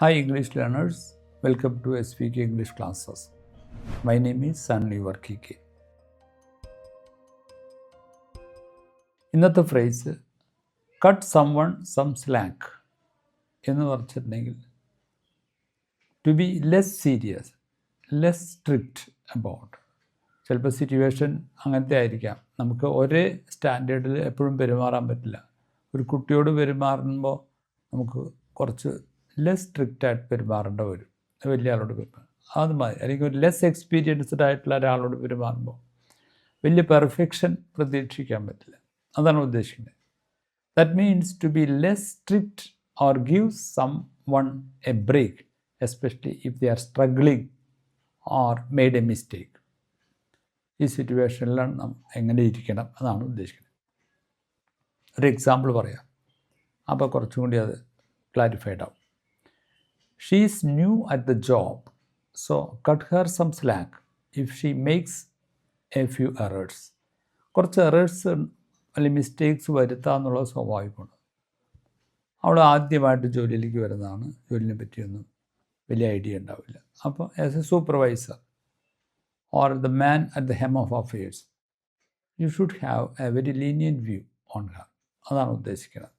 Hi English learners, welcome to SVK English classes. My name is Sunny KK. ഇന്നത്തെ phrase cut someone some slack എന്ന് പറഞ്ഞിട്ടുണ്ടെങ്കിൽ to be less serious, less strict about. ചിലപ്പോൾ situation അങ്ങനത്തെ ആയിരിക്കാം. നമുക്ക് ഒരേ സ്റ്റാൻഡേർഡിൽ എപ്പോഴും പെരുമാറാൻ പറ്റില്ല. ഒരു കുട്ടിയോട് പെരുമാറുമ്പോൾ നമുക്ക് കുറച്ച് ലെസ് സ്ട്രിക്റ്റായിട്ട് പെരുമാറേണ്ട വരും. വലിയ ആളോട് പെരുമാറും അത് മതി. അല്ലെങ്കിൽ ഒരു ലെസ് എക്സ്പീരിയൻസ്ഡ് ആയിട്ടുള്ള ഒരാളോട് പെരുമാറുമ്പോൾ വലിയ പെർഫെക്ഷൻ പ്രതീക്ഷിക്കാൻ പറ്റില്ല. അതാണ് ഉദ്ദേശിക്കുന്നത്. That means to be less strict or give someone a break, especially if they are struggling or made a mistake. ഈ സിറ്റുവേഷനിലാണ് നാം എങ്ങനെ ഇരിക്കണം എന്നാണ് ഉദ്ദേശിക്കുന്നത്. ഒരു എക്സാമ്പിൾ പറയാം, അപ്പോൾ കുറച്ചും കൂടി അത് ക്ലാരിഫൈഡ് ആവും. She is new at the job, so cut her some slack if she makes a few errors. കുറച്ച് എറേഴ്സ് അല്ലെങ്കിൽ മിസ്റ്റേക്സ് വരുത്തുക എന്നുള്ളത് സ്വാഭാവികമാണ്. അവൾ ആദ്യമായിട്ട് ജോലിയിലേക്ക് വരുന്നതാണ്. ജോലിനെ പറ്റിയൊന്നും വലിയ ഐഡിയ ഉണ്ടാവില്ല. അപ്പോൾ as a supervisor or the man at the helm of affairs you should have a very lenient view on her. അതാണ് ഉദ്ദേശിക്കുന്നത്.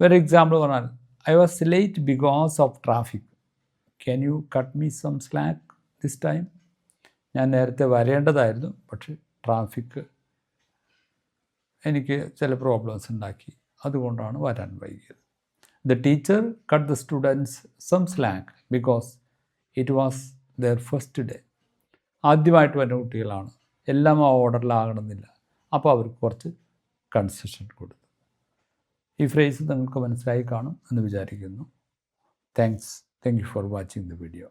വേറെ എക്സാമ്പിൾ പറഞ്ഞാൽ, I was late because of traffic. Can you cut me some slack this time? ഞാൻ നേരത്തെ വരേണ്ടതായിരുന്നു, പക്ഷേ traffic എനിക്ക് ചില problems ഉണ്ടാക്കി, അതുകൊണ്ടാണ് വരാൻ വൈകിയത്. The teacher cut the students some slack because it was their first day. ആദ്യമായിട്ട് വരുന്ന കുട്ടികളാണ്, എല്ലാം ആ ഓർഡറിലാകണമെന്നില്ല. അപ്പോൾ അവർക്ക് കുറച്ച് കൺസെഷൻ കൊടുത്തു. ഈ ഫ്രേസ് നിങ്ങൾക്ക് മനസ്സിലായി കാണും എന്ന് വിചാരിക്കുന്നു. Thank you for watching the video.